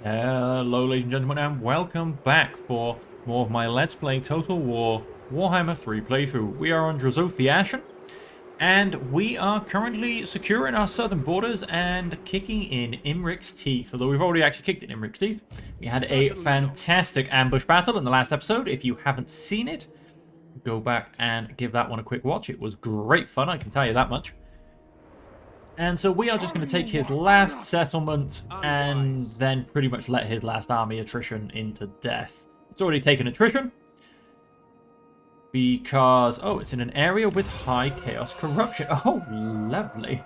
Hello ladies and gentlemen, and welcome back for more of my Let's Play Total War Warhammer 3 playthrough. We are on Drazhoath the Ashen, and we are currently securing our southern borders and kicking in Imric's teeth. Although we've already actually kicked in Imric's teeth. We had a fantastic ambush battle in the last episode. If you haven't seen it, go back and give that one a quick watch. It was great fun, I can tell you that much. And so we are just going to take his last settlement and then pretty much let his last army attrition into death. It's already taken attrition. Because, oh, it's in an area with high chaos corruption. Oh, lovely.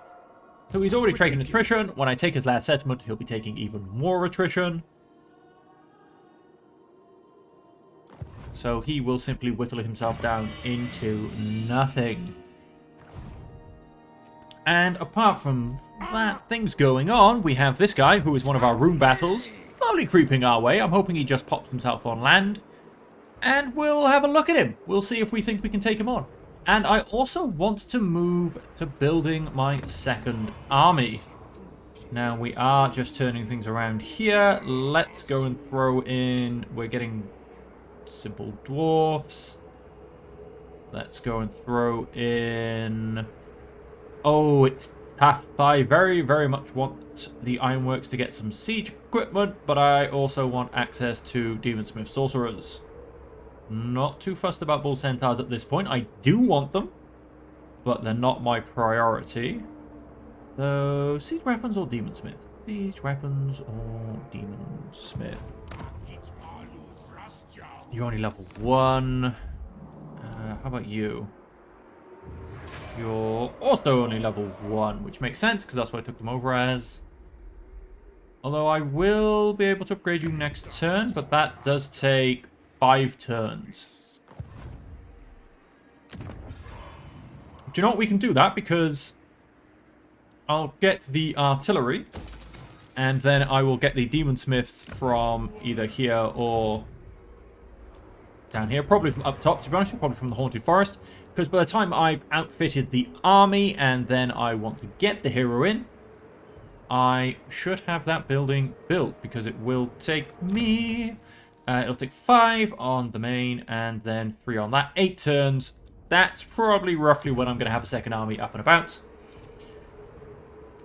So he's already taken attrition. When I take his last settlement, he'll be taking even more attrition. So he will simply whittle himself down into nothing. And apart from that, things going on, we have this guy, who is one of our room battles, slowly creeping our way. I'm hoping he just pops himself on land. And we'll have a look at him. We'll see if we think we can take him on. And I also want to move to building my second army. Now, we are just turning things around here. Let's go and throw in... We're getting simple dwarfs. Let's go and throw in... Oh, it's tough. I very, very much want the Ironworks to get some siege equipment, but I also want access to Demonsmith Sorcerers. Not too fussed about Bull Centaurs at this point. I do want them, but they're not my priority. So, siege weapons or Demonsmith? Siege weapons or Demonsmith? You're only level 1. How about you? You're also only level 1, which makes sense, because that's what I took them over as. Although I will be able to upgrade you next turn, but that does take 5 turns. Do you know what? We can do that, because I'll get the artillery, and then I will get the demon smiths from either here or down here. Probably from up top, to be honest, probably from the Haunted Forest. Because by the time I've outfitted the army and then I want to get the hero in, I should have that building built, because it will take me... it'll take 5 on the main and then 3 on that. 8 turns. That's probably roughly when I'm going to have a second army up and about.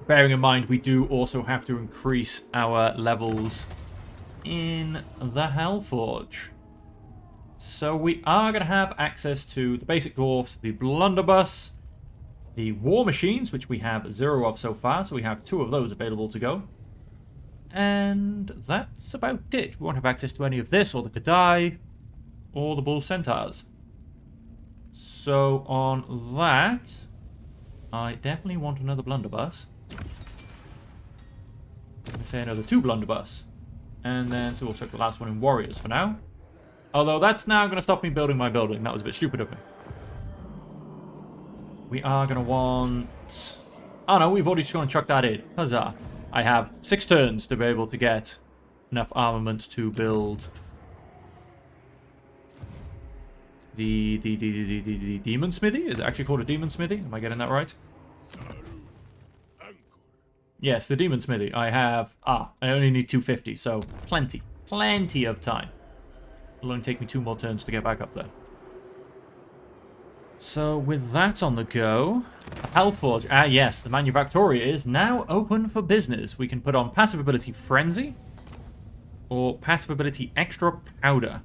Bearing in mind, we do also have to increase our levels in the Hellforge. So we are going to have access to the basic dwarfs, the blunderbuss, the war machines, which we have 0 of so far, so we have 2 of those available to go. And that's about it. We won't have access to any of this, or the Kadai, or the Bull Centaurs. So on that, I definitely want another blunderbuss. I'm going to say another 2 blunderbuss. And then, so we'll check the last one in warriors for now. Although that's now going to stop me building my building. That was a bit stupid of me. We are going to want... Oh no, we've already just going to chuck that in. Huzzah. I have 6 turns to be able to get enough armament to build the demon smithy. Is it actually called a demon smithy? Am I getting that right? Yes, the demon smithy. I have... I only need 250, so plenty of time. It'll only take me 2 more turns to get back up there. So, with that on the go, Hellforge, yes, the Manufactoria is now open for business. We can put on passive ability Frenzy, or passive ability Extra Powder.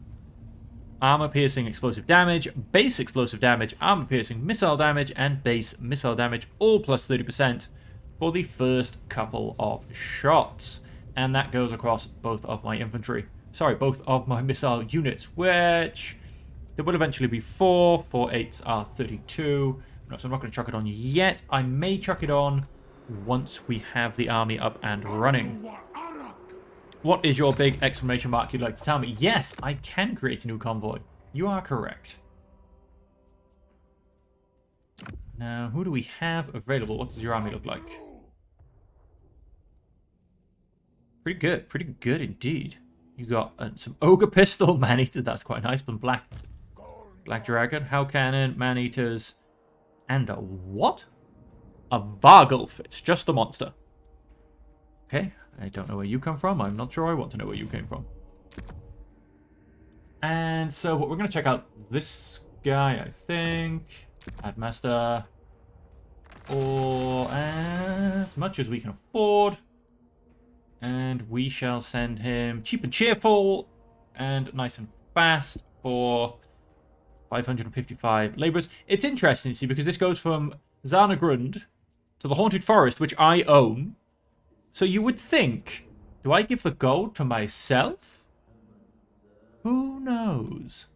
Armor piercing explosive damage, base explosive damage, armor piercing missile damage, and base missile damage, all plus 30% for the first couple of shots. And that goes across both of my infantry. Sorry, both of my missile units, which there will eventually be 4. 4 8s are 32. No, so I'm not going to chuck it on yet. I may chuck it on once we have the army up and running. What is your big exclamation mark you'd like to tell me? Yes, I can create a new convoy. You are correct. Now, who do we have available? What does your army look like? Pretty good indeed. You got some Ogre Pistol, Man-Eaters, that's quite nice, but Black Dragon, Hell Cannon, Man-Eaters, and a what? A Vargulf, it's just a monster. Okay, I don't know where you come from. I'm not sure I want to know where you came from. And so what we're going to check out this guy, I think. Headmaster. Or as much as we can afford. And we shall send him cheap and cheerful and nice and fast for 555 laborers. It's interesting, you see, because this goes from Zarnagrund to the Haunted Forest, which I own. So you would think, do I give the gold to myself? Who knows?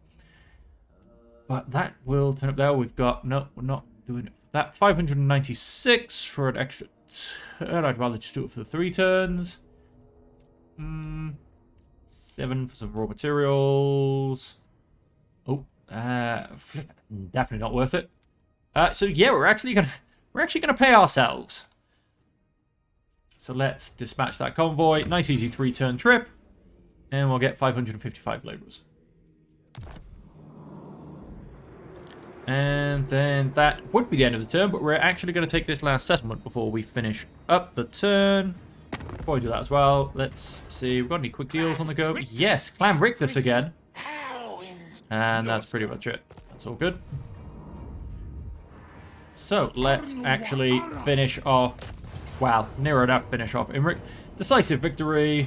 But that will turn up there. We've got, no, we're not doing it. That 596 for an extra turn. I'd rather just do it for the 3 turns. 7 for some raw materials. Oh, flip. Definitely not worth it. So yeah, we're actually gonna pay ourselves. So let's dispatch that convoy. Nice, easy 3-turn trip, and we'll get 555 laborers. And then that would be the end of the turn, but we're actually going to take this last settlement before we finish up the turn. Before we do that as well, let's see. We've got any quick deals on the go? Yes, Clan Rictus again. And that's pretty much it. That's all good. So let's actually finish off. Wow, near enough finish off Imric. Decisive victory.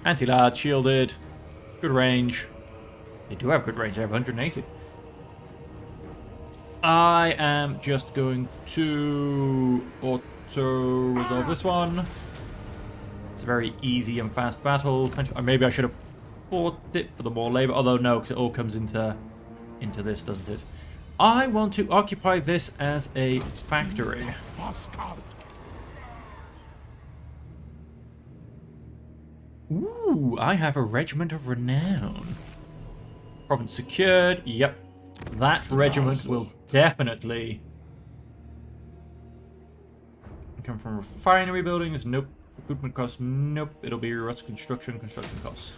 Anti-large, shielded. Good range. They do have good range. They have 180. I am just going to auto-resolve this one. It's a very easy and fast battle. Or maybe I should have fought it for the more labor. Although no, because it all comes into this, doesn't it? I want to occupy this as a factory. Ooh, I have a regiment of renown. Province secured. Yep. That regiment will definitely come from refinery buildings. Nope. Recruitment cost. Nope. It'll be rust construction cost.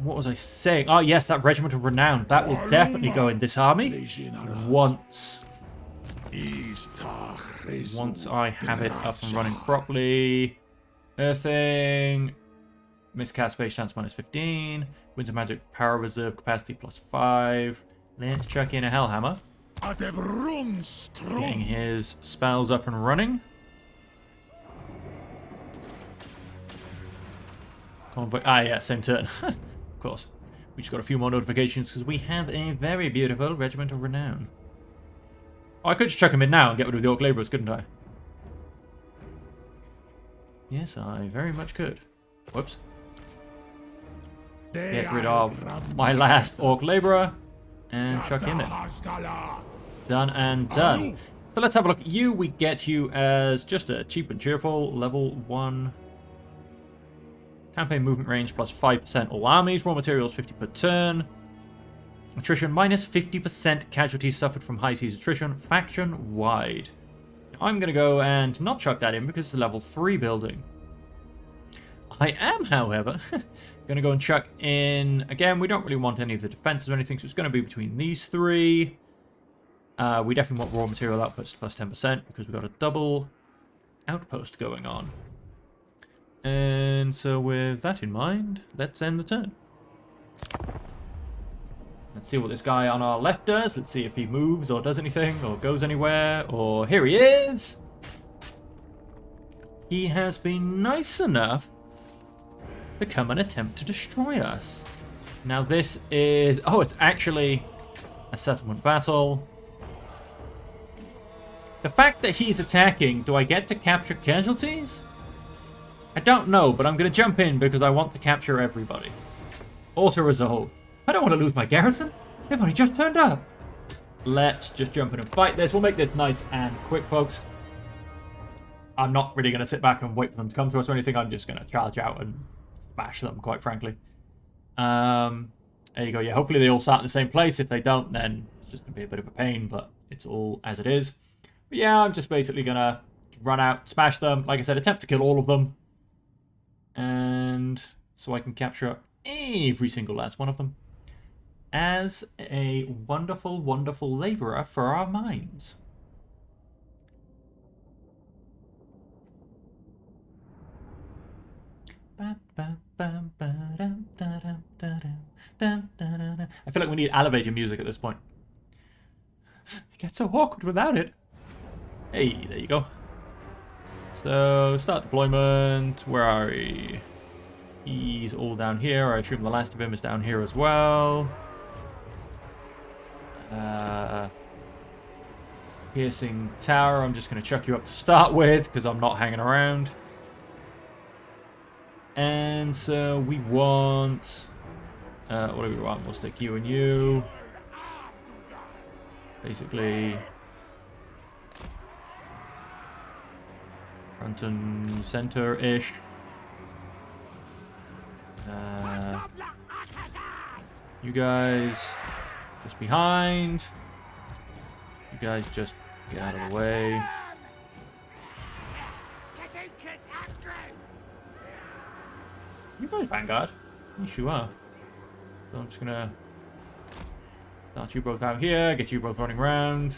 What was I saying? Oh, yes, that regiment of renown. That will definitely go in this army once I have it up and running properly. Earthing. Miscast space chance -15. Winter magic power reserve capacity +5. Let's chuck in a Hellhammer. Getting his spells up and running. Convoy. Ah, yeah, same turn. Of course. We just got a few more notifications because we have a very beautiful regiment of renown. Oh, I could just chuck him in now and get rid of the Orc Labourers, couldn't I? Yes, I very much could. Whoops. Get rid of my last Orc Labourer and chuck him in. Done and done. So let's have a look at you. We get you as just a cheap and cheerful level 1. Campaign movement range +5% all armies. Raw materials 50 per turn. Attrition -50% casualties suffered from high seas attrition faction wide. I'm going to go and not chuck that in because it's a level 3 building. I am, however, going to go and chuck in... Again, we don't really want any of the defenses or anything, so it's going to be between these 3. We definitely want raw material outputs +10% because we've got a double outpost going on. And so with that in mind, let's end the turn. Let's see what this guy on our left does. Let's see if he moves or does anything or goes anywhere. Or here he is. He has been nice enough to come and attempt to destroy us. Now this is... Oh, it's actually a settlement battle. The fact that he's attacking, do I get to capture casualties? I don't know, but I'm going to jump in because I want to capture everybody. Auto-resolve. I don't want to lose my garrison. They've only just turned up. Let's just jump in and fight this. We'll make this nice and quick, folks. I'm not really going to sit back and wait for them to come to us or anything. I'm just going to charge out and smash them, quite frankly. There you go. Yeah, hopefully they all start in the same place. If they don't, then it's just going to be a bit of a pain, but it's all as it is. But yeah, I'm just basically going to run out, smash them. Like I said, attempt to kill all of them. And so I can capture every single last one of them. as a wonderful, wonderful labourer for our mines. I feel like we need elevator music at this point. It gets so awkward without it. Hey, there you go. So, start deployment. Where are we? He's all down here. I assume the last of him is down here as well. Piercing tower. I'm just going to chuck you up to start with because I'm not hanging around. And so we want... what do we want? We'll stick you and you. Basically... front and center-ish. You guys just behind. You guys just get out of the way. You guys vanguard. Yes, you are. So I'm just gonna start you both out here, get you both running around.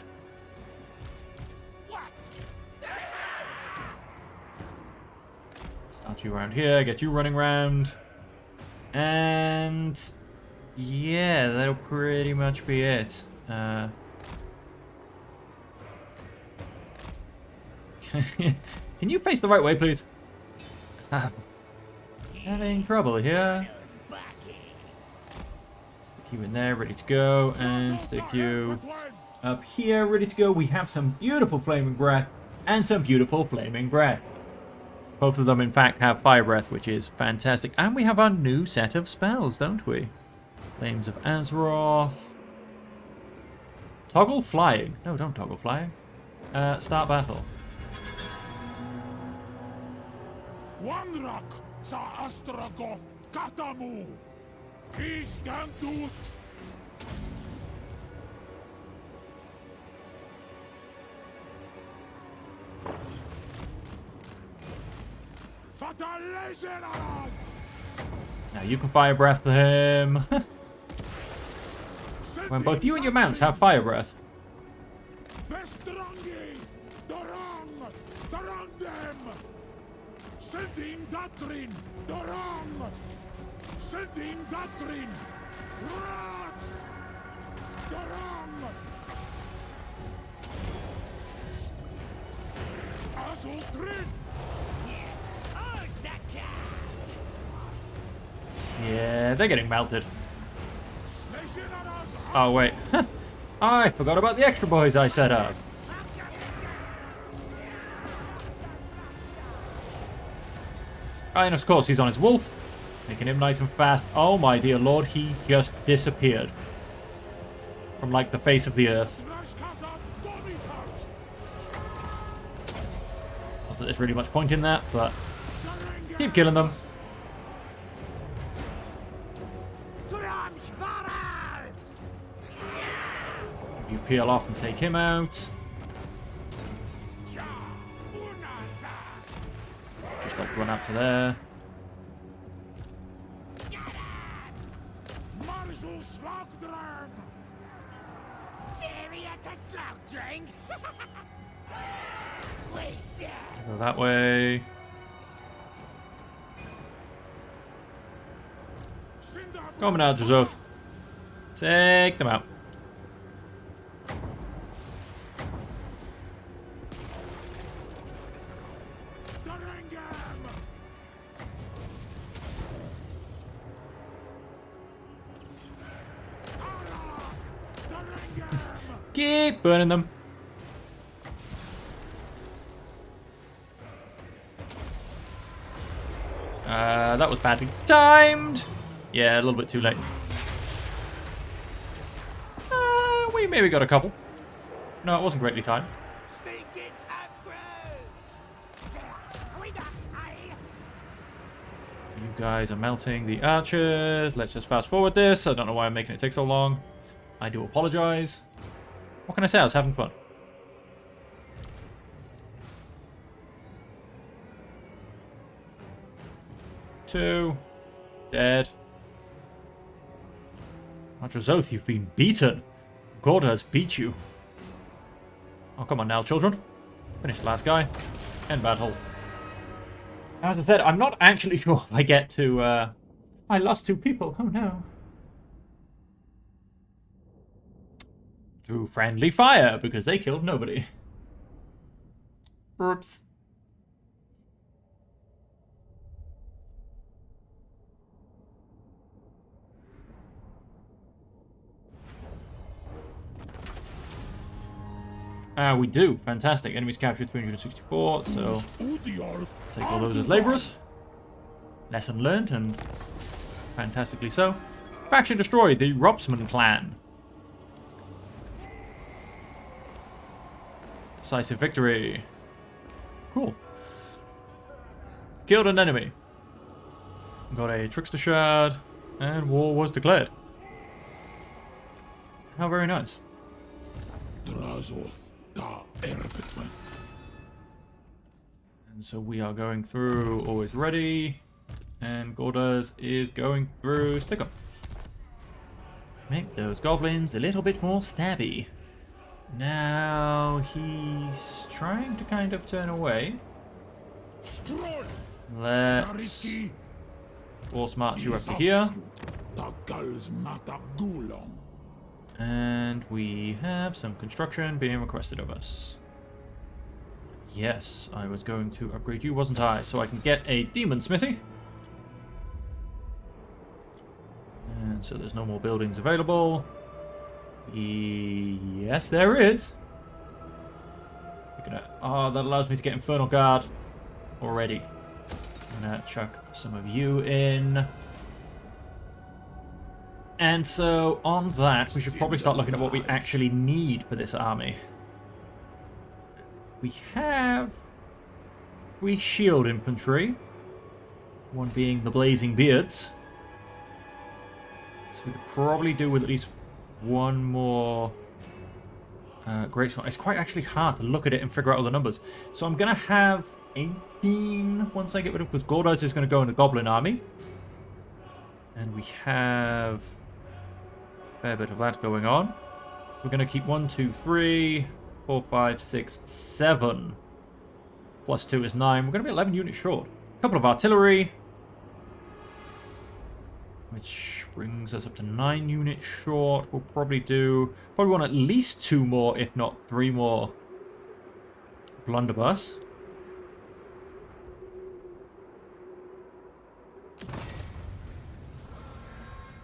Start you around here, get you running around. And yeah, that'll pretty much be it. Can you face the right way, please? Having trouble here. Stick you in there, ready to go, and stick you up here, ready to go. We have some beautiful flaming breath and some beautiful flaming breath. Both of them, in fact, have fire breath, which is fantastic. And we have our new set of spells, don't we? Flames of Azeroth. Toggle flying. No, don't toggle flying. Start battle. Wanrak sa Astragoth Katamu. He's can do it. Now you can fire breath for him. When both you and your mounts have fire breath. Sending Datrin, Dorang! Sending Datrin! Rats! Dorang! Azultrin! Yeah, they're getting melted. Oh, wait. I forgot about the extra boys I set up. And of course, he's on his wolf, making him nice and fast. Oh my dear lord, he just disappeared from like the face of the earth. Not that there's really much point in that, but keep killing them. You peel off and take him out. Just like run up to there. Go that way. Come on now, Drazhoath. Take them out. Keep burning them. That was badly timed. Yeah, a little bit too late. We maybe got a couple. No, it wasn't greatly timed. You guys are melting the archers. Let's just fast forward this. I don't know why I'm making it take so long. I do apologize. What can I say? I was having fun. Two. Dead. Drazhoath, you've been beaten. God has beat you. Oh, come on now, children. Finish the last guy. End battle. As I said, I'm not actually sure if I get to... I lost 2 people. Oh, no. Through friendly fire, because they killed nobody. Oops. We do. Fantastic. Enemies captured 364, so take all those as laborers. Lesson learned, and fantastically so. Faction destroyed, the Robsman clan. Decisive victory. Cool. Killed an enemy. Got a Trickster Shard, and war was declared. How very nice. Drazhoath. And so we are going through, always ready, and Gordas is going through stick up. Make those goblins a little bit more stabby. Now he's trying to kind of turn away. Let's force march you up to here. And we have some construction being requested of us. Yes, I was going to upgrade you, wasn't I? So I can get a demon smithy. And so there's no more buildings available. Yes, there is. Oh, that allows me to get Infernal Guard already. I'm gonna chuck some of you in. And so, on that, we should probably start looking at what we actually need for this army. We have 3 shield infantry. One being the Blazing Beards. So we could probably do with at least one more Greatsword. It's quite actually hard to look at it and figure out all the numbers. So I'm going to have 18 once I get rid of... Because Gordas is going to go in the Goblin army. And we have... fair bit of that going on. We're going to keep 1, 2, 3, 4, 5, 6, 7. Plus 2 is 9. We're going to be 11 units short. A couple of artillery. Which brings us up to 9 units short. We'll probably want at least 2 more, if not 3 more blunderbuss.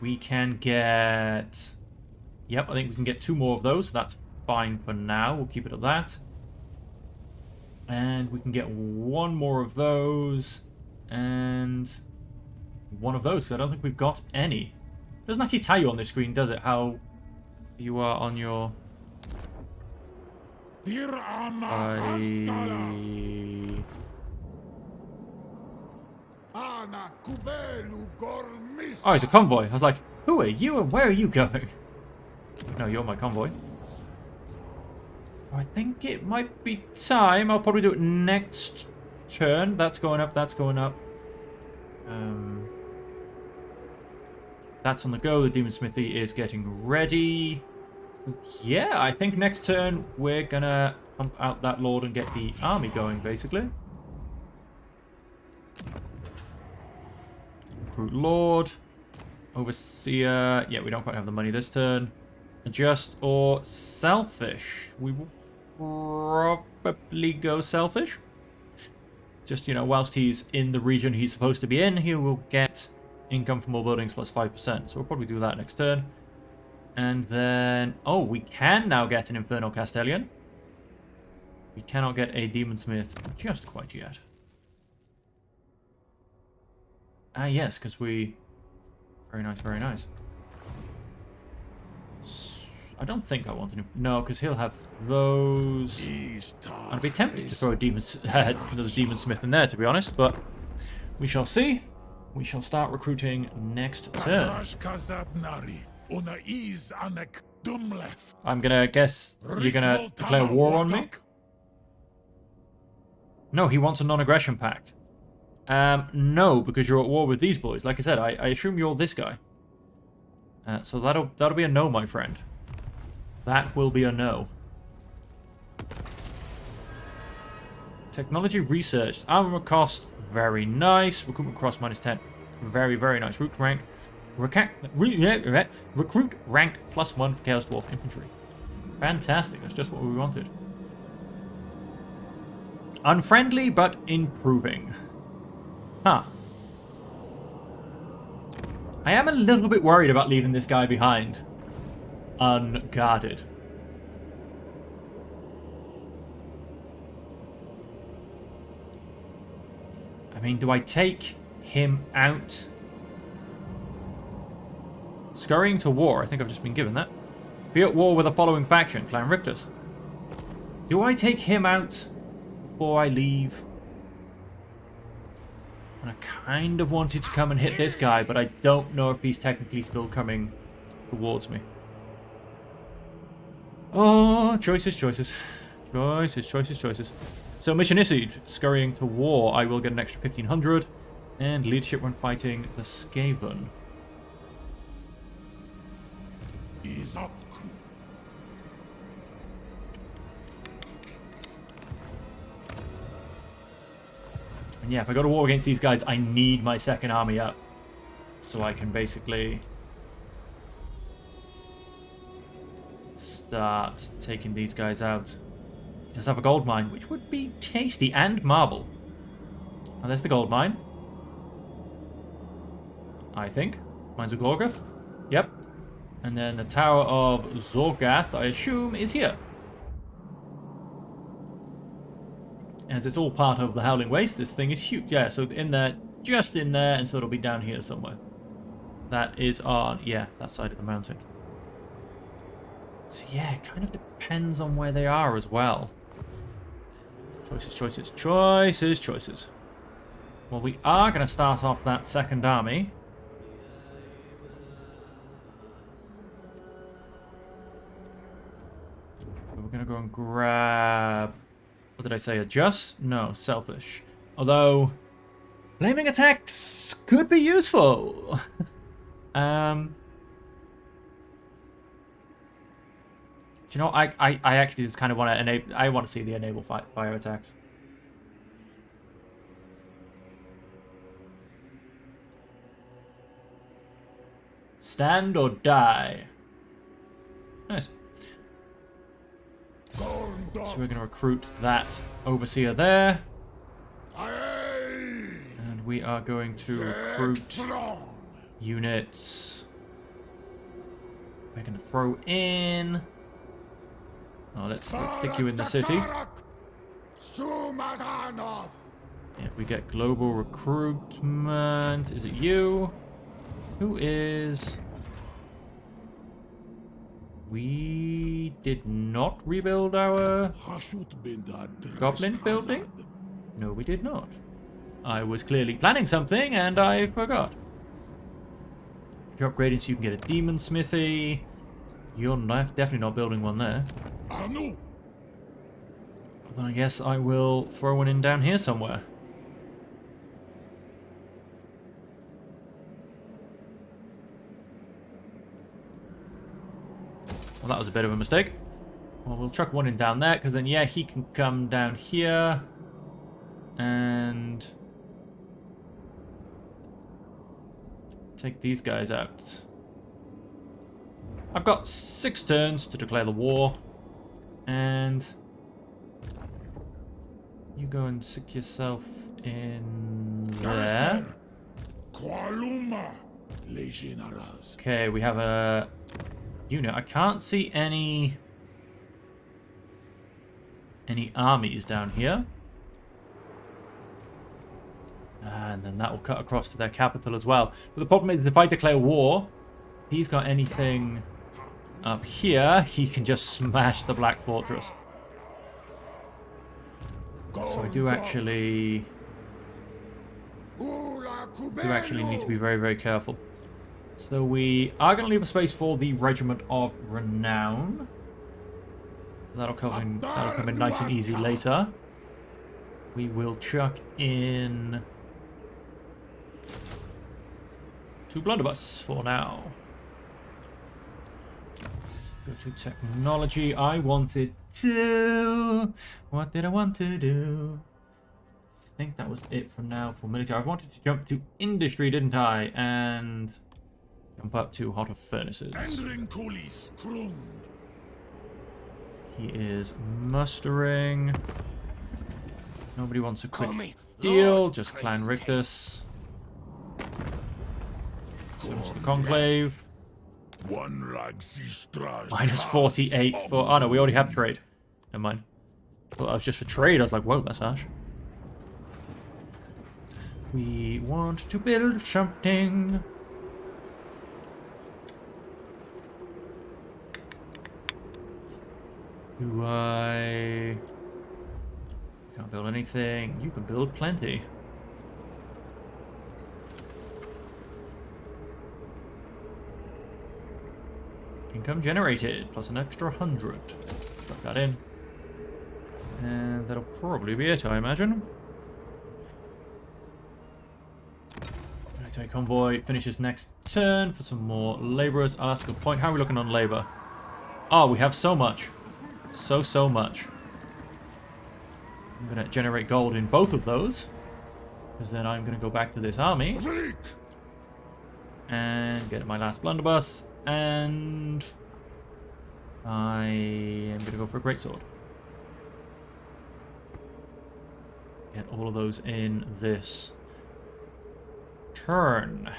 We can get... Yep, I think we can get 2 more of those. So that's fine for now. We'll keep it at that. And we can get 1 more of those. And 1 of those. So I don't think we've got any. It doesn't actually tell you on this screen, does it? How you are on your... Oh, he's a convoy. I was like, who are you and where are you going? No, you're my convoy. I think it might be time. I'll probably do it next turn. That's going up, that's going up. That's on the go. The Demon Smithy is getting ready. Yeah, I think next turn we're gonna pump out that Lord and get the army going, basically. Recruit Lord. Overseer. Yeah, we don't quite have the money this turn. Adjust or selfish. We will probably go selfish. Just, you know, whilst he's in the region he's supposed to be in, he will get income from all buildings plus 5%. So we'll probably do that next turn. And then... Oh, we can now get an Infernal Castellan. We cannot get a Demon Smith just quite yet. Ah, yes, because we... Very nice, very nice. I don't think I want to... No, because he'll have those... I'd be tempted to throw a another Demon Smith in there, to be honest, but we shall see. We shall start recruiting next turn. I'm gonna guess you're gonna declare war on me? No, he wants a non-aggression pact. No, because you're at war with these boys. Like I said, I assume you're this guy. So that'll be a no, my friend. That will be a no. Technology researched. Armor cost, very nice. Recruitment cost -10. Very, very nice. Recruit rank +1 for Chaos Dwarf infantry. Fantastic. That's just what we wanted. Unfriendly, but improving. Huh. I am a little bit worried about leaving this guy behind. Unguarded. I mean, do I take him out? Scurrying to war. I think I've just been given that. Be at war with the following faction. Clan Rictus. Do I take him out before I leave? And I kind of wanted to come and hit this guy, but I don't know if he's technically still coming towards me. Oh, choices, choices. Choices, choices, choices. So, mission issued. Scurrying to war. I will get an extra 1500. And leadership when fighting the Skaven. Is up. And yeah, if I go to war against these guys, I need my second army up. So I can basically start taking these guys out. Does have a gold mine, which would be tasty, and marble. Oh, there's the gold mine. I think. Mines of Gorgoth. Yep. And then the Tower of Zorgath, I assume, is here. As it's all part of the Howling Waste, this thing is huge. Yeah, so in there, just in there, and so it'll be down here somewhere. That is on, yeah, that side of the mountain. So yeah, it kind of depends on where they are as well. Choices, choices, choices, choices. Well, we are going to start off that second army. So we're going to go and grab... What did I say? Adjust? No, selfish. Although, flaming attacks could be useful. Do you know, I actually just kind of want to enable... I want to see the enable fire attacks. Stand or die. Nice. So we're going to recruit that overseer there. And we are going to recruit units. We're going to throw in... Oh, let's stick you in the city. Yeah, we get global recruitment. Is it you? Who is... We did not rebuild our goblin building? No, we did not. I was clearly planning something and I forgot. You're upgrading so you can get a demon smithy. You're definitely not building one there. Then I guess I will throw one in down here somewhere. Well, that was a bit of a mistake. Well, we'll chuck one in down there, because then, yeah, he can come down here. And... take these guys out. I've got 6 turns to declare the war. And... you go and stick yourself in there. Okay, we have a... unit. I can't see any armies down here. And then that will cut across to their capital as well. But the problem is, if I declare war, if he's got anything up here, he can just smash the Black Fortress. So I do actually need to be very, very careful. So we are going to leave a space for the Regiment of Renown. That'll come in nice and easy later. We will chuck in 2 blunderbuss for now. Go to technology. I wanted to. What did I want to do? I think that was it for now for military. I wanted to jump to industry, didn't I? And jump up to hotter furnaces. He is mustering. Nobody wants a quick deal. Just Clan Rictus. So to the Conclave. Minus 48 for... Oh no, we already have trade. Never mind. Well, that was just for trade. I was like, whoa, that's harsh. We want to build something. Do I... Can't build anything. You can build plenty. Income generated, plus an extra 100. Plug that in. And that'll probably be it, I imagine. Military convoy finishes next turn for some more labourers. Oh, that's a good point. How are we looking on labour? Oh, we have so much. So much. I'm going to generate gold in both of those. Because then I'm going to go back to this army. And get my last blunderbuss. And I am going to go for a greatsword. Get all of those in this turn.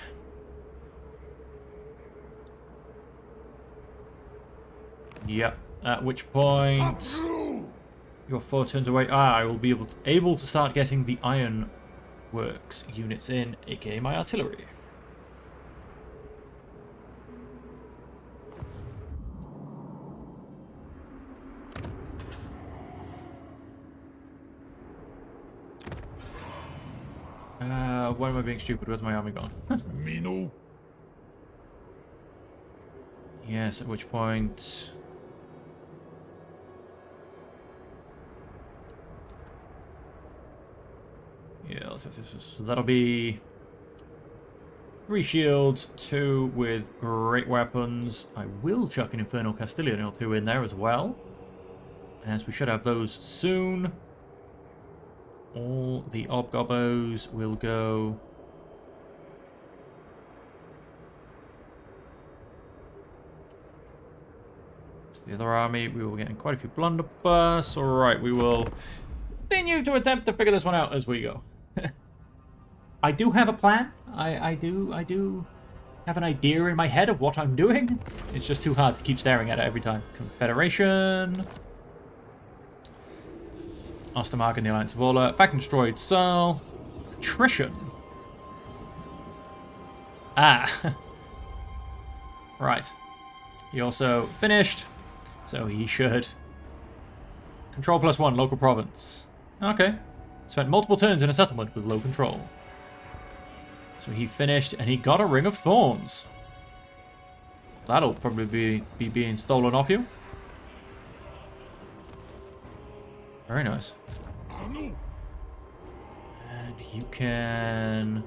Yep. At which point you're 4 turns away. I will be able to start getting the iron works units in, aka my artillery. Why am I being stupid? Where's my army gone? Mino. Yes, at which point... Yeah, so that'll be 3 shields, 2 with great weapons. I will chuck an Infernal Castilian or 2 in there as well, as we should have those soon. All the Obgobbos will go. To the other army, we were getting quite a few blunderbuss. Alright, we will continue to attempt to figure this one out as we go. I do have a plan. I do have an idea in my head of what I'm doing. It's just too hard to keep staring at it every time. Confederation. Ostermark and the Alliance of Orla. Fact and destroyed Searle. Attrition. Ah. Right. He also finished. So he should. Control +1, local province. Okay. Spent multiple turns in a settlement with low control. So he finished and he got a Ring of Thorns. That'll probably be being stolen off you. Very nice. And you can...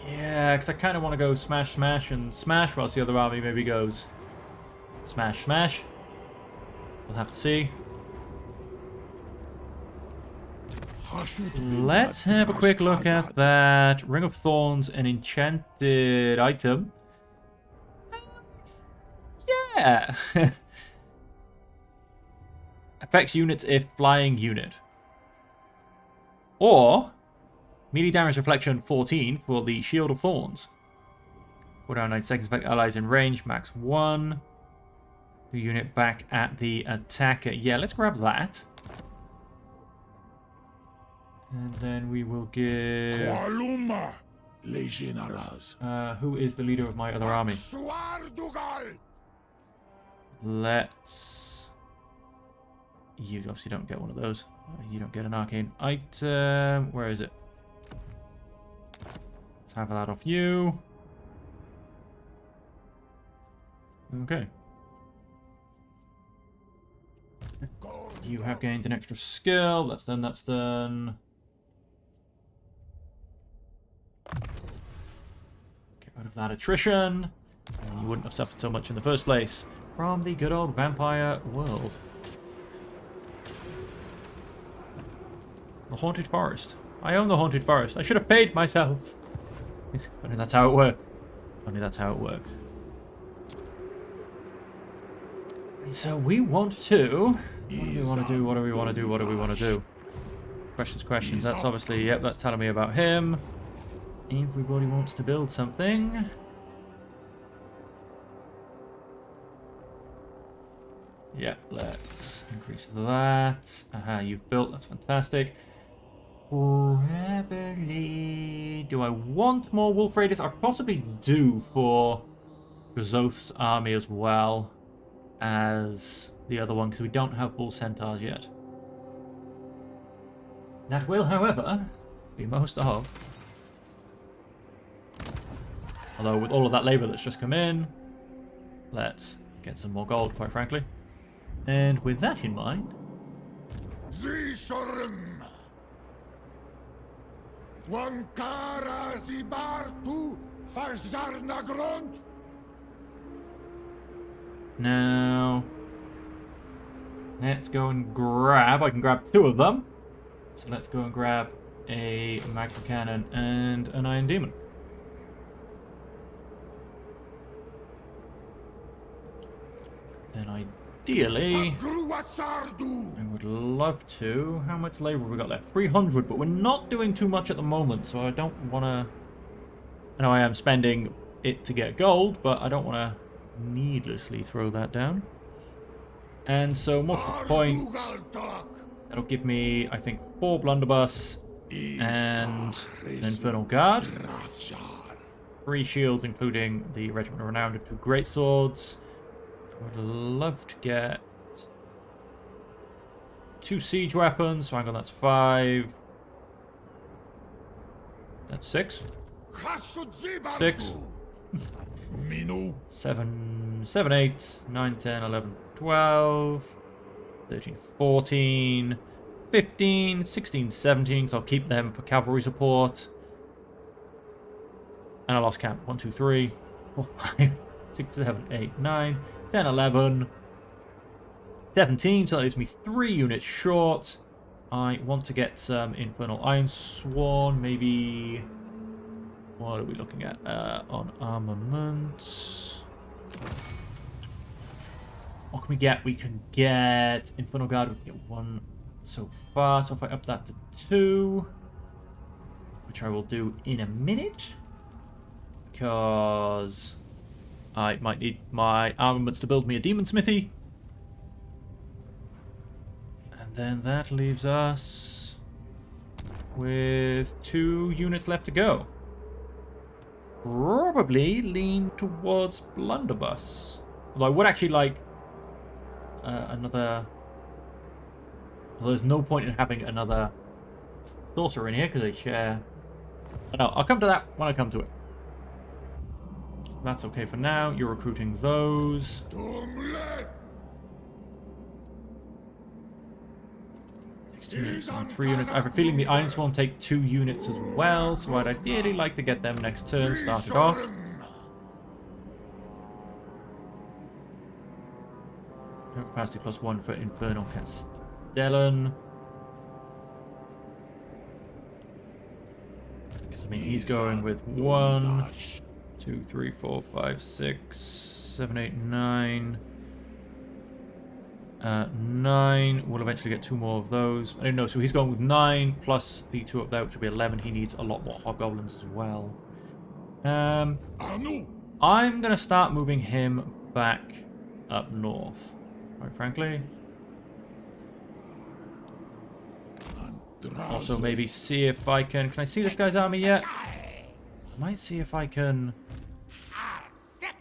Yeah, because I kind of want to go smash, smash, and smash, whilst the other army maybe goes smash, smash. We'll have to see. Let's have a quick look at that. Ring of Thorns, an enchanted item. Yeah. Affects units if flying unit. Or melee damage reflection 14 for the Shield of Thorns. Cooldown 9 seconds, affect allies in range, max 1. The unit back at the attacker. Yeah, let's grab that. And then we will give... who is the leader of my other army? Let's... You obviously don't get one of those. You don't get an arcane item. Where is it? Let's have that off you. Okay. You have gained an extra skill. That's done, that's done. Okay, rid of that attrition. And you wouldn't have suffered so much in the first place from the good old vampire world. The Haunted Forest. I own the Haunted Forest. I should have paid myself. Funny that's how it worked. Funny that's how it worked. And so we want to... What do we want to do? What do we want to do? What do we want to do? Questions. That's obviously... Yep, that's telling me about him. Everybody wants to build something. Yeah, let's increase that. Aha, you've built. That's fantastic. Probably... Do I want more Wolf Raiders? I possibly do for Drazhoath's army as well as the other one, because we don't have Bull Centaurs yet. That will, however, be most of. Although with all of that labour that's just come in, let's get some more gold, quite frankly. And with that in mind... Now... Let's go and grab... I can grab 2 of them. So let's go and grab a Magma Cannon and an Iron Demon. Then ideally... I would love to... How much labor have we got left? 300, but we're not doing too much at the moment, so I don't want to... I know I am spending it to get gold, but I don't want to needlessly throw that down. And so multiple points. That'll give me, I think, 4 Blunderbuss and an Infernal Guard. 3 shields, including the Regiment of Renown, and 2 Greatswords. I would love to get 2 siege weapons. So hang on, that's 5. That's 6. 6. 7, 8, 9, 10, 11, 12, 13, 14, 15, 16, 17. So I'll keep them for cavalry support. And I lost count. 1, 2, 3, 4, 5, 6, 7, 8, 9, 10, 11, 17. So that leaves me 3 units short. I want to get some Infernal Ironsworn. Maybe... What are we looking at on armaments? What can we get? We can get Infernal Guard. We can get 1 so far. So if I up that to 2, which I will do in a minute, because I might need my armaments to build me a demon smithy. And then that leaves us with 2 units left to go. Probably lean towards Blunderbuss. Although I would actually like another... Well, there's no point in having another sorcerer in here because they share... No, I'll come to that when I come to it. That's okay for now. You're recruiting those. 2 units and 3 units. I have a feeling the Ironsworn will take 2 units as well, so I'd ideally like to get them next turn started off. Capacity +1 for Infernal Castellan. Because, I mean, he's going with 1, 2, 3, 4, 5, 6, 7, 8, 9. 9. We'll eventually get 2 more of those. I don't know. So he's going with 9 plus the 2 up there, which will be 11. He needs a lot more hobgoblins as well. I'm going to start moving him back up north, quite frankly. Also, maybe see if I can... Can I see this guy's army yet? I might see if I can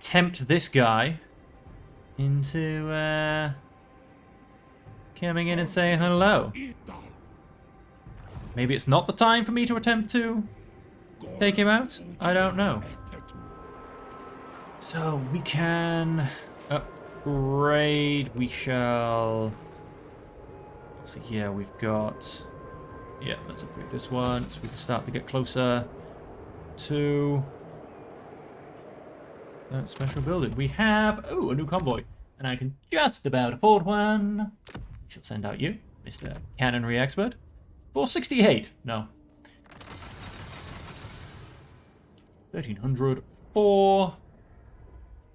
tempt this guy into... coming in and saying hello. Maybe it's not the time for me to attempt to take him out? I don't know. So we can upgrade. We shall... So yeah, we've got... Yeah, let's upgrade this one so we can start to get closer to that special building. We have, oh, a new convoy. And I can just about afford one. She'll send out you, Mr. Cannonry Expert. For 68. No. 1300 for...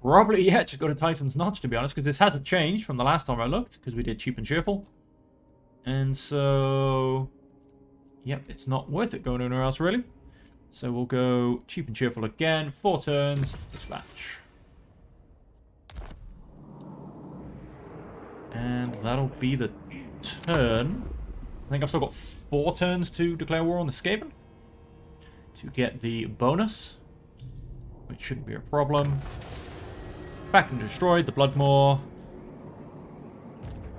Probably, yeah, just go to Titan's Notch, to be honest, because this hasn't changed from the last time I looked, because we did cheap and cheerful. And so... Yep, it's not worth it going anywhere else, really. So we'll go cheap and cheerful again. 4 turns. Dispatch. And that'll be the turn. I think I've still got 4 turns to declare war on the Skaven. To get the bonus. Which shouldn't be a problem. Back and destroyed. The Bloodmaw.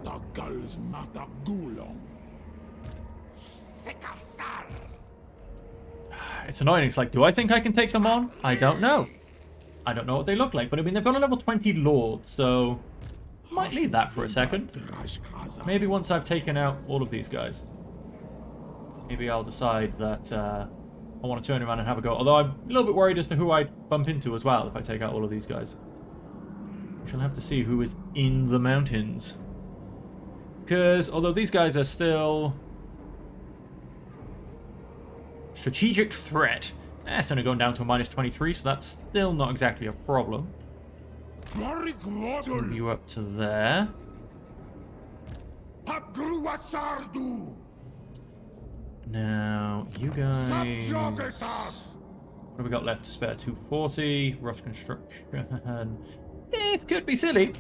The girls mata gulong. It's annoying. It's like, do I think I can take them on? I don't know. I don't know what they look like. But I mean, they've got a level 20 Lord, so... Might leave that for a second. Maybe once I've taken out all of these guys. Maybe I'll decide that I want to turn around and have a go. Although I'm a little bit worried as to who I bump into as well if I take out all of these guys. We shall have to see who is in the mountains. Because, although these guys are still... Strategic threat. It's only going down to a minus 23, so that's still not exactly a problem. Move you up to there. Now, you guys... What have we got left to spare? 240. Rush construction. It could be silly.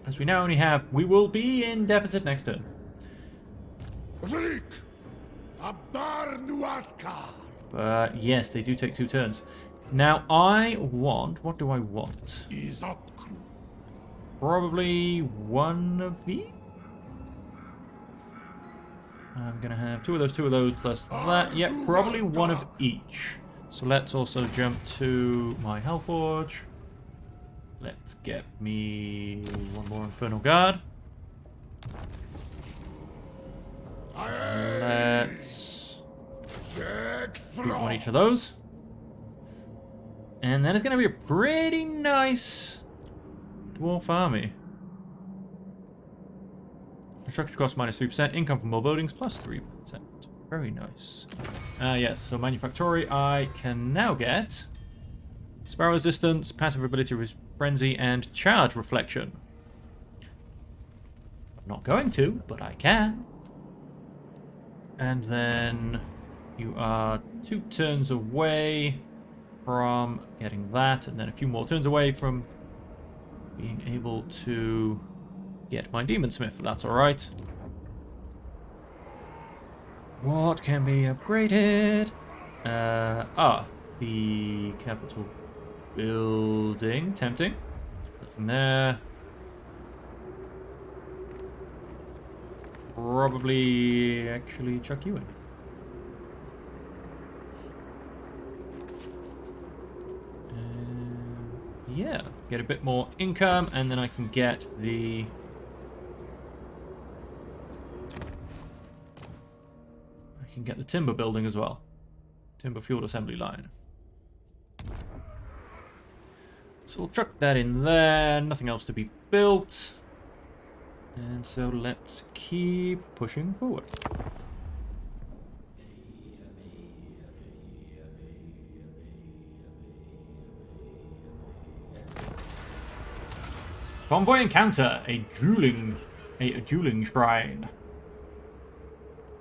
As we now only have... We will be in deficit next turn. But yes, they do take 2 turns. Now I want... What do I want? Probably one of these? I'm going to have 2 of those plus that. Yep, probably one of each. So let's also jump to my Hellforge. Let's get me one more Infernal Guard. Let's shoot one each of those. And then it's going to be a pretty nice dwarf army. Construction cost minus 3%. Income from more buildings plus 3%. Very nice. Yes, so Manufactory I can now get Spell Resistance, Passive Ability Frenzy, and Charge Reflection. I'm not going to, but I can. And then you are 2 turns away from getting that, and then a few more turns away from being able to get my Demon Smith, if that's alright. What can be upgraded? The capital building. Tempting. Nothing there. Probably actually chuck you in. Yeah, get a bit more income, and then I can get the... I can get the timber building as well. Timber fueled assembly line. So we'll chuck that in there. Nothing else to be built. And so let's keep pushing forward. Convoy encounter, a dueling shrine.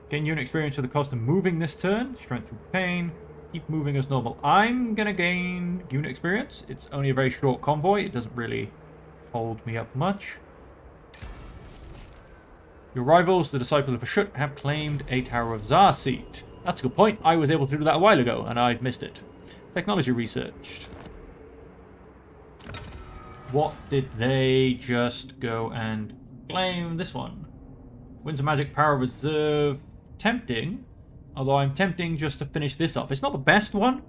Gain unit experience at the cost of moving this turn. Strength through pain. Keep moving as normal. I'm gonna gain unit experience. It's only a very short convoy. It doesn't really hold me up much. Your rivals, the Disciples of Ashut, have claimed a Tower of Zar seat. That's a good point. I was able to do that a while ago, and I've missed it. Technology researched. What did they just go and claim? This one. Winds of Magic Power Reserve. Tempting. Although I'm tempting just to finish this off. It's not the best one,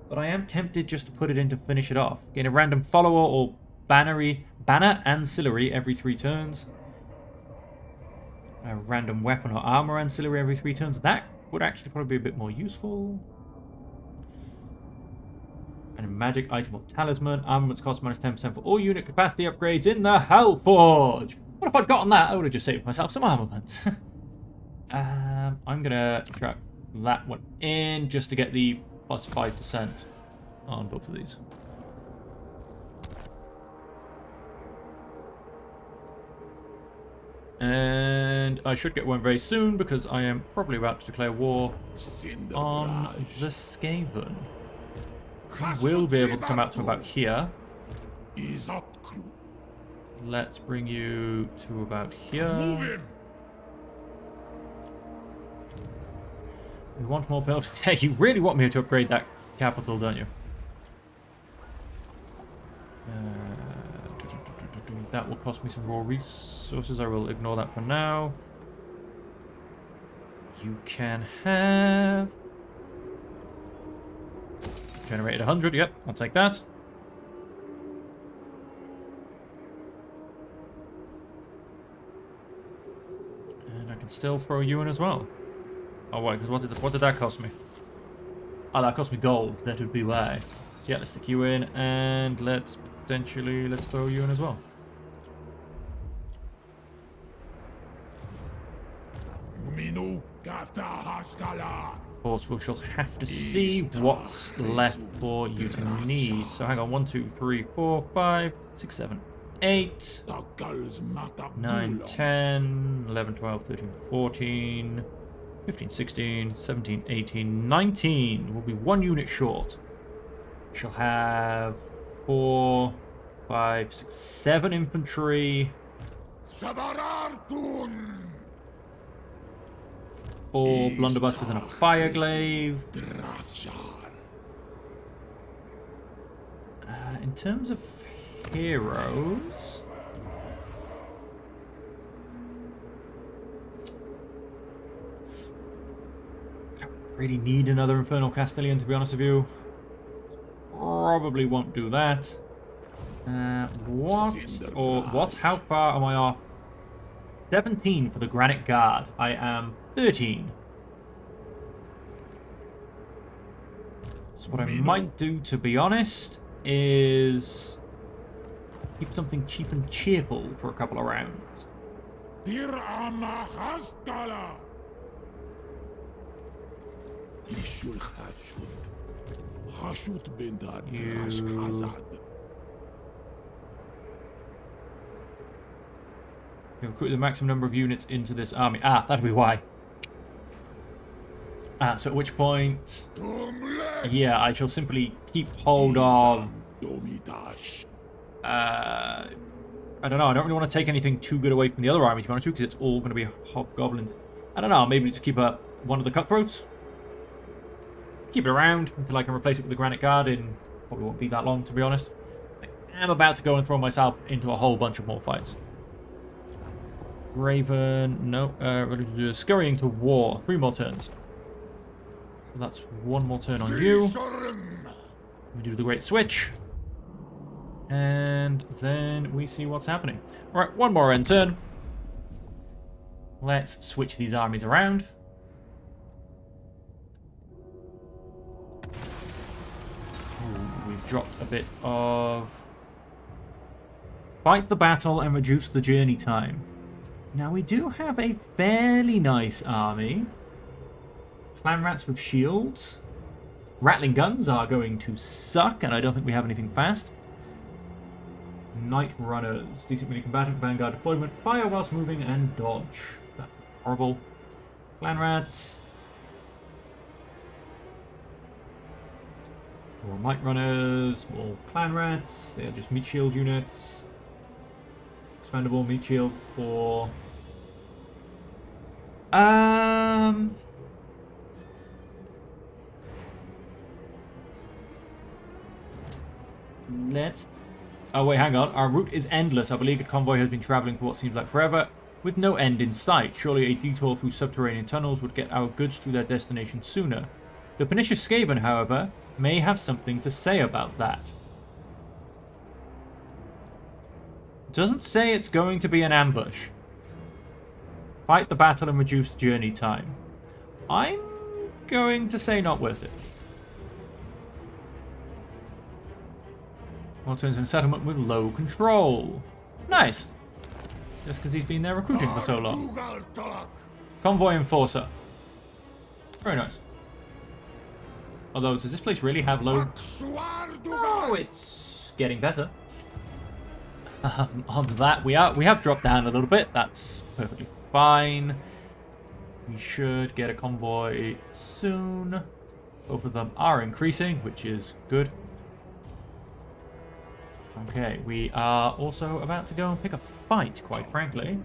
but I am tempted just to put it in to finish it off. Gain a random follower or banner ancillary every 3 turns. A random weapon or armor ancillary every 3 turns. That would actually probably be a bit more useful. magic item or talisman. Armaments cost minus 10% for all unit capacity upgrades in the Hellforge. What if I'd gotten that? I would have just saved myself some armaments. I'm going to track that one in just to get the plus 5% on both of these. And I should get one very soon because I am probably about to declare war on the Skaven. We'll be able to come out to about here. Let's bring you to about here. We want more buildings. Hey, you really want me to upgrade that capital, don't you? That will cost me some raw resources. I will ignore that for now. You can have... Generated 100, yep, I'll take that. And I can still throw you in as well. Oh wait, because what did that cost me? Oh, that cost me gold, that would be why. So yeah, let's stick you in, and let's throw you in as well. Of course, we shall have to see what's left for you to need. So hang on, 1, 2, 3, 4, 5, 6, 7, 8, 9, 10, 11, 12, 13, 14, 15, 16, 17, 18, 19. We'll be 1 unit short. We shall have 4, 5, 6, 7 infantry. 4 blunderbusters and a fireglaive. In terms of heroes, I don't really need another Infernal Castellan, to be honest with you. Probably won't do that. What? How far am I off? 17 for the Granite Guard. I am 13. So what I might do, to be honest, is keep something cheap and cheerful for a couple of rounds. You recruit the maximum number of units into this army. Ah, that'll be why. So at which point... Yeah, I shall simply keep hold of... I don't know, I don't really want to take anything too good away from the other army, to be honest with you, because it's all going to be hobgoblins. I don't know, maybe just keep one of the cutthroats. Keep it around until I can replace it with the Granite Guard in... Probably won't be that long, to be honest. I am about to go and throw myself into a whole bunch of more fights. Raven, no, scurrying to war. 3 more turns. So that's 1 more turn on you. We do the Great Switch. And then we see what's happening. Alright, 1 more end turn. Let's switch these armies around. Ooh, we've dropped a bit of... Fight the battle and reduce the journey time. Now, we do have a fairly nice army. Clan rats with shields. Rattling guns are going to suck, and I don't think we have anything fast. Night runners. Decent mini combatant, vanguard deployment, fire whilst moving, and dodge. That's horrible. Clan rats. More night runners, more clan rats. They are just meat shield units. Expandable meat shield for... Let's... Oh wait, hang on. Our route is endless. Our beleaguered convoy has been travelling for what seems like forever, with no end in sight. Surely a detour through subterranean tunnels would get our goods to their destination sooner. The pernicious Skaven, however, may have something to say about that. Doesn't say it's going to be an ambush. Fight the battle and reduce journey time. I'm going to say not worth it. Returns in settlement with low control. Nice. Just because he's been there recruiting for so long. Convoy Enforcer. Very nice. Although, does this place really have low... Oh, it's getting better. On that, we have dropped down a little bit. That's perfectly fine. We should get a convoy soon. Both of them are increasing, which is good. Okay, we are also about to go and pick a fight, quite frankly.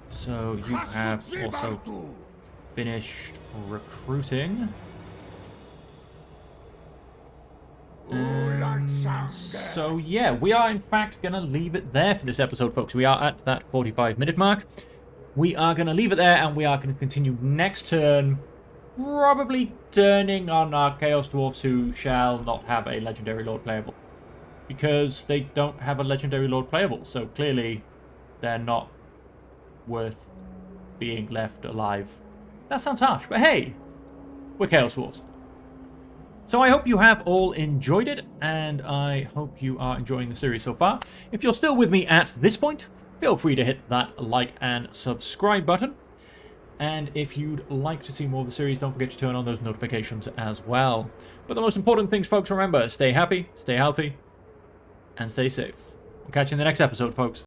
So you have also finished recruiting. So yeah, we are in fact going to leave it there for this episode, folks. We are at that 45-minute mark. We are going to leave it there, and we are going to continue next turn, probably turning on our Chaos Dwarfs, who shall not have a Legendary Lord playable. Because they don't have a Legendary Lord playable, so clearly they're not worth being left alive. That sounds harsh, but hey, we're Chaos Dwarfs. So I hope you have all enjoyed it, and I hope you are enjoying the series so far. If you're still with me at this point, feel free to hit that like and subscribe button. And if you'd like to see more of the series, don't forget to turn on those notifications as well. But the most important things, folks, remember, stay happy, stay healthy, and stay safe. We'll catch you in the next episode, folks.